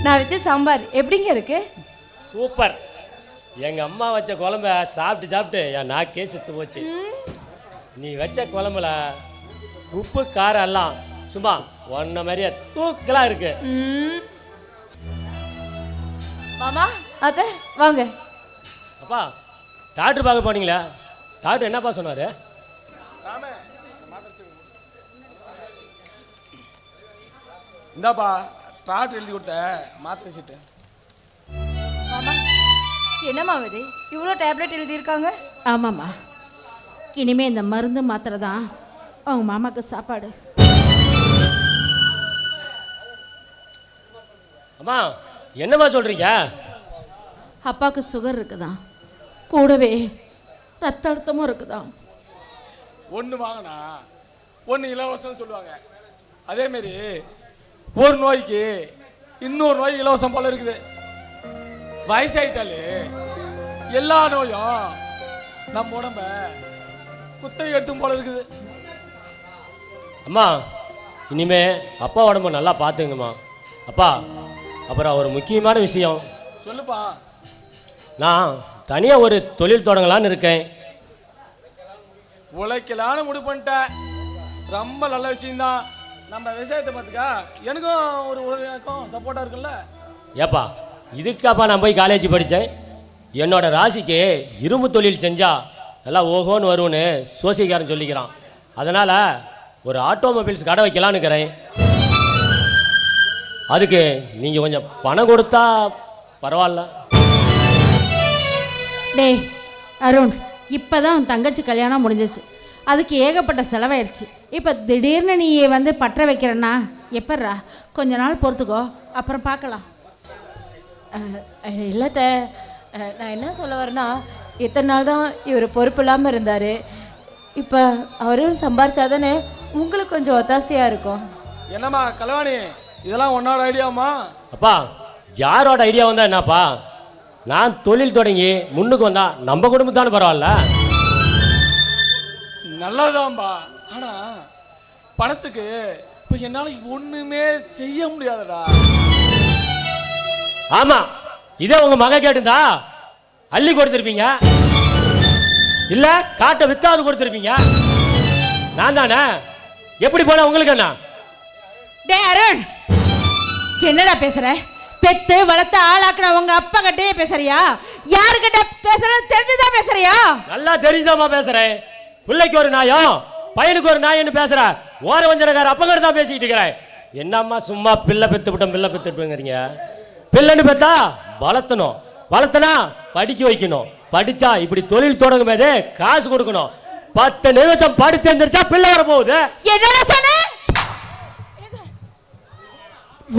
நான் வச்ச சாம்பார் எப்படிங்க இருக்கு? சூப்பர். எங்க அம்மா வச்ச குழம்ப சாப்பிட்டு என் நாக்கே செத்து போச்சு. நீ வச்ச குழம்புல உப்பு காரம் எல்லாம் சும்மா ஒன்ன மாதிரியே தூக்கலா இருக்கு. மாமா அத்தை வாங்க. அப்பா டாக்டர் பார்க்க போனீங்களா? டாக்டர் என்னப்பா சொன்னாரு? இந்தாப்பா டாக்டர் எழுதி கொடுத்த மாத்திரை சீட்டு. மாமா என்னம்மா இது இவ்வளோ டேப்லெட் எழுதியிருக்காங்க? ஆமாம்மா, இனிமே இந்த மருந்து மாத்திரை தான் அவங்க மாமாவுக்கு சாப்பாடு. அம்மா என்னம்மா சொல்றீங்க? அப்பாவுக்கு சுகர் இருக்குதான், கூடவே ரத்த அழுத்தமும் இருக்குதான். ஒன்று வாங்கினா ஒன்று இலவசம்னு சொல்லுவாங்க. அதேமாரி ஒரு நோய்க்கு இன்னொரு நோய் இலவசம் போல இருக்குது. வயசாயிட்டாலே எல்லா நோயும் நம்ம உடம்ப குத்தகை எடுத்தும் போல இருக்குது. அம்மா இனிமே அப்பா உடம்பு நல்லா பார்த்துங்கம்மா. அப்பா அப்புறம் ஒரு முக்கியமான விஷயம் சொல்லுப்பா. நான் தனியாக ஒரு தொழில் தொடங்கலான்னு இருக்கேன். உழைக்கலான்னு முடிவு பண்ணிட்டேன். ரொம்ப நல்ல விஷயம்தான். நம்ம விவசாயத்தை பார்த்துக்கா எனக்கும் ஒரு உதவியாக்கும் சப்போர்ட்டாக இருக்குல்ல. ஏப்பா இதுக்காப்பா நான் போய் காலேஜ் படித்தேன். என்னோட ராசிக்கு இரும்பு தொழில் செஞ்சா நல்லா ஓஹோன்னு வரும்னு சோசியக்காரன் சொல்லிக்கிறான். அதனால் ஒரு ஆட்டோமொபைல்ஸ் கடை வைக்கலான்னு இருக்கிறேன். அதுக்கு நீங்கள் கொஞ்சம் பணம் கொடுத்தா பரவாயில்ல. டேய் அருண், இப்போ தான் உன் தங்கச்சி கல்யாணம் முடிஞ்சிச்சு, அதுக்கு ஏகப்பட்ட செலவாயிடுச்சு. இப்போ திடீர்னு நீ வந்து பற்ற வைக்கிறன்னா எப்பட்றா? கொஞ்ச நாள் பொறுத்துக்கோ, அப்புறம் பார்க்கலாம். இல்லைத்த, நான் என்ன சொல்ல வரேன்னா, இத்தனை நாள் தான் இவர் பொறுப்பு இல்லாமல் இருந்தார். இப்போ அவரும் சம்பாரிச்சாதானே உங்களுக்கு கொஞ்சம் ஒத்தாசையாக இருக்கும். என்னம்மா கலவாணி, இதெல்லாம் உன்னோட ஐடியாமா? அப்பா யாரோட ஐடியா வந்தா என்னப்பா? நான் தொழில் தொடங்கி முன்னுக்கு வந்தா நம்ம குடும்பத்தானே பரவாயில்ல. நல்லதாம்பா. ஆனா பணத்துக்கு இப்போ என்னால் ஒண்ணுமே செய்ய முடியாதடா. ஆமா, இதே உங்க மக கேட்டுந்தா அள்ளி கொடுத்துருப்பீங்க, இல்ல காட்டை வித்தாவது கொடுத்துருப்பீங்க. நான் தானே எப்படி போன உங்களுக்கு என்ன? டே அருண், என்னடா பேசுற? பெத்து வளர்த்து ஆளாக்குற உங்க அப்பா கிட்டே பேசுறியா? யாருக்கிட்ட பேசுற தெரிஞ்சுதான் பேசுறியா? நல்லா தெரிஞ்சுதாமா பேசுறேன். பிள்ளைக்கு ஒரு நாயம் பையனுக்கு ஒரு நாயன்னு பேசுற ஓர வஞ்சனக்கார அப்பங்கிட்ட தான் பேசிக்கிட்டு இருக்கிறேன். என்னம்மா சும்மா பிள்ளை பெத்து விட்டோம் பிள்ளை பெத்துட்டுங்கிறீங்க? பிள்ளைன்னு பெத்தா வளர்த்தணும், வளர்த்தனா படிக்க வைக்கணும், படிச்சா இப்படி தொழில் தொடங்கும் போதே காசு கொடுக்கணும். 10 நிமிஷம் படித்து எந்திரிச்சா பிள்ளை வர போகுது. என்னடா சொன்ன?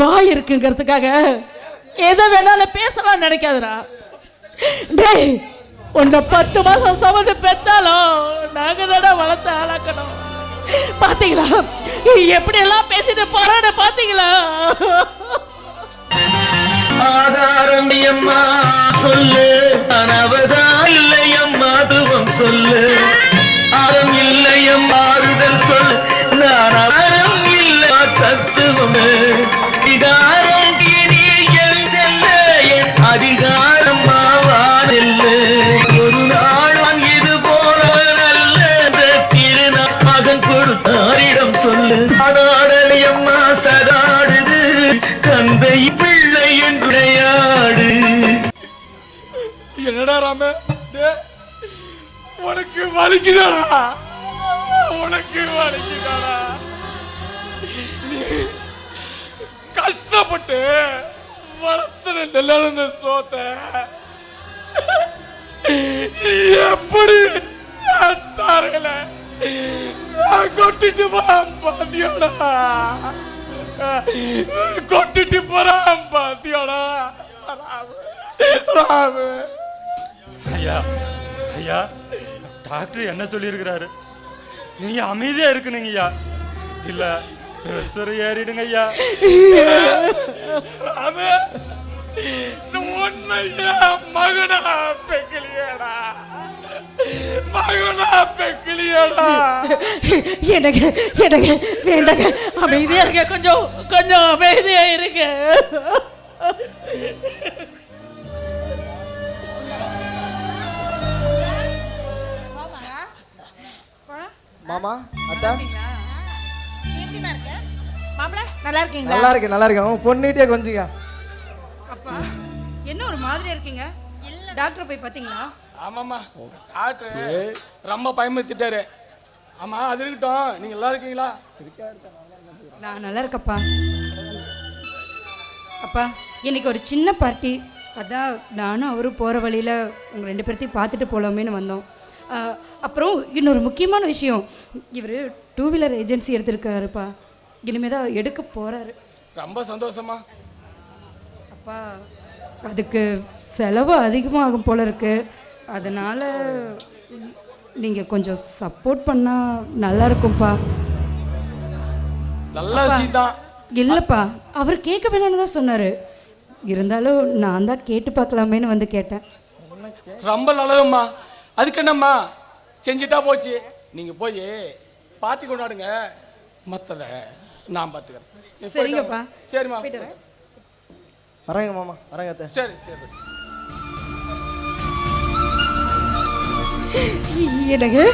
வாய் இருக்குங்கிறதுக்காக எதை வேணாலும் பேசலாம் நினைக்காதடா. டேய், உன்னை 10 மாசம் சுமந்து பெத்தாலும் நாங்க தானே வளர்த்து ஆளாக்கணும். பாத்தீங்களா எப்படி எல்லாம் பேசிட்டு போறான்னு? பாத்தீங்களா? ஆதாரம் அம்மா சொல்லு, அவதா இல்லையம்மா துவம் சொல்லு. ஆரம் இல்லையம் ஆறுதல் சொல், நான் அறம் இல்ல தத்துவம். அதிகாரம் அதிகாரம் மாவானல்ல. ஒரு நாள் இது போல நல்ல திருநாள் மகன் கொடுத்தாரிடம் சொல்லு. ஆடாடலி அம்மா சதாடுது, கந்தை பிள்ளை என்றுடையாடு. என்னடா ராம, உனக்கு வலிக்குதாடா? உனக்கு வலிக்குதாடா? நீ கஷ்டப்பட்டு வளர்த்துற நெல்ல சோத்தை எப்படி தாரல கொட்டிட்டு போறான் பாத்தியோடா, கொட்டிட்டு போறான் பாத்தியோடா. ராமு ஐயா ஐயா, டாக்டர் என்ன சொல்லியிருக்கிறாரு? நீங்க அமைதியா இருக்கணுங்க ஐயா, இல்ல பிரஷர் ஏறிடுங்க ஐயா. ராமு, உண்மையா மகனா பெக்கிலியடா, மகனா பெக்கிலியடா. எனக்கு எனக்கு வேண்டாங்க, அமைதியா இருக்க, கொஞ்சம் கொஞ்சம் அமைதியா இருக்க. மாமா அத்தா எப்படிமா இருக்க மாப்பிள்ள நல்லா இருக்கீங்களா? நல்லா இருக்கேன் நல்லா இருக்கேன். உன் பொண்ணுகிட்டே கொஞ்சிங்க. அப்பா என்ன ஒரு மாதிரியா இருக்கீங்க? டாக்டர் போய் பார்த்தீங்களா? ஆமாம்மா, டாக்டர் ரொம்ப பயமுறுத்திட்டாரு. ஆமா, அது இருக்கட்டும், நீங்க நல்லா இருக்கீங்களா? நான் நல்லா இருக்கப்பா. அப்பா இன்னைக்கு ஒரு சின்ன பார்ட்டி, அதான் நானும் அவரும் போகிற வழியில் உங்கள் 2 பேர்த்தையும் பார்த்துட்டு போகலாமேன்னு வந்தோம். அப்புறம் இன்னொரு முக்கியமான விஷயம், இவர் 2 வீலர் ஏஜென்சி எடுத்திருக்காருப்பா. இனிமேல் தான் எடுக்க போகிறாரு. ரொம்ப சந்தோஷமா. அப்பா அதுக்கு செலவு அதிகமாகும் போல இருக்கு. அதனால் நீங்கள் கொஞ்சம் சப்போர்ட் பண்ணால் நல்லா இருக்கும்ப்பா. நல்ல விஷயம் தான். இல்லைப்பா, அவர் கேட்க வேணாம்னு தான் சொன்னார். இருந்தாலும் நான் தான் கேட்டு பார்க்கலாமேன்னு வந்து கேட்டேன். ரொம்ப நல்லதும்மா. அதுக்கு என்னம்மா, செஞ்சுட்டா போச்சு. நீங்க போய் பார்ட்டி கொண்டாடுங்க, மற்றத நான் பார்த்துக்கிறேன். சரிங்கப்பா. சரிம்மா, போயிட்டு வரேன். வரேங்க மாமா, வரேங்க அத்தை. சரி சரி. எனக்கு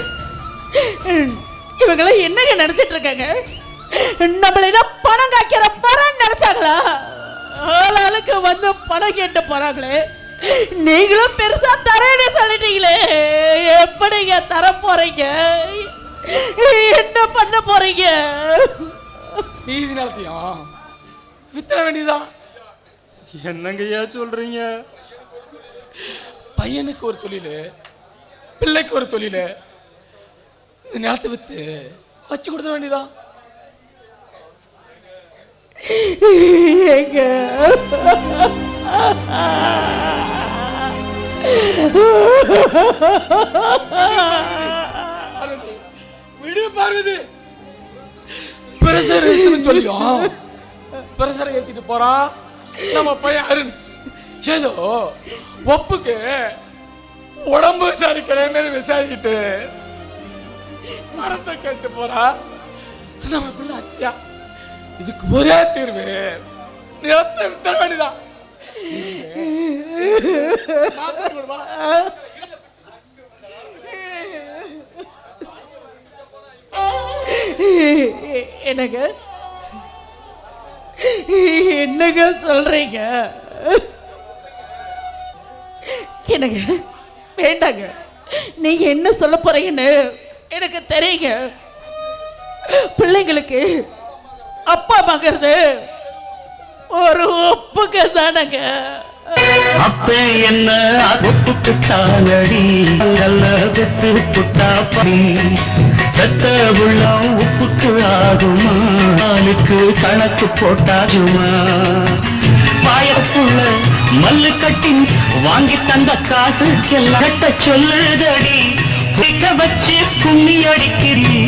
இவங்களாம் என்னங்க நினைச்சிட்டு இருக்காங்க? நம்மள பணம் காய்க்கிற பணம் நினைச்சாங்களா? ஆளாளுக்கு வந்து பணம் கேட்டு போறாங்களே, நீங்களும் பெருசா தரேன்னு சொல்லிட்டீங்களே, எப்படிங்க தர போறீங்க? என்ன பண்ண போறீங்க? நீதி நிலத்தையும் வித்துற வேண்டியதுதான். என்னங்கய்யா சொல்றீங்க? பையனுக்கு ஒரு தொழில், பிள்ளைக்கு ஒரு தொழில், இந்த நிலத்தை வித்து வச்சு கொடுத்துட வேண்டியதான். விடு பார்வதி, பிரஷர் ஏத்துன்னு சொல்லியும் பிரஷரை ஏத்திட்டு போறான் நம்ம பையன் அருண். ஏதோ ஒப்புக்கு உடம்பு விசாரிக்கிற மாதிரி விசாரிச்சுட்டு மரத்தை கேட்டு போறா. நம்ம பிள்ளை ஆச்சியா, இதுக்கு ஒரே தீர்வு நிலத்தை வித்தர வேண்டியதான். என்னங்க என்னங்க சொல்றீங்க? என்னங்க வேண்டாங்க, நீங்க என்ன சொல்ல போறீங்கன்னு எனக்கு தெரியுங்க. பிள்ளைங்களுக்கு அப்பா மகிறது ஒரு ஒப்புக்கு தானங்க. அப்ப என்ன ஒப்புக்கு தானடி, நல்ல வெத்து புட்டா படி, செத்த உள்ளம் உப்புக்கு ஆகுமா, நாளுக்கு கணக்கு போட்டாகுமா? பாயப்புள்ள மல்லு கட்டி வாங்கி தந்த காசுக்கெல்லாம் கட்ட சொல்லுதடி, குடிக்க வச்சு கும்மி அடிக்கிறீ.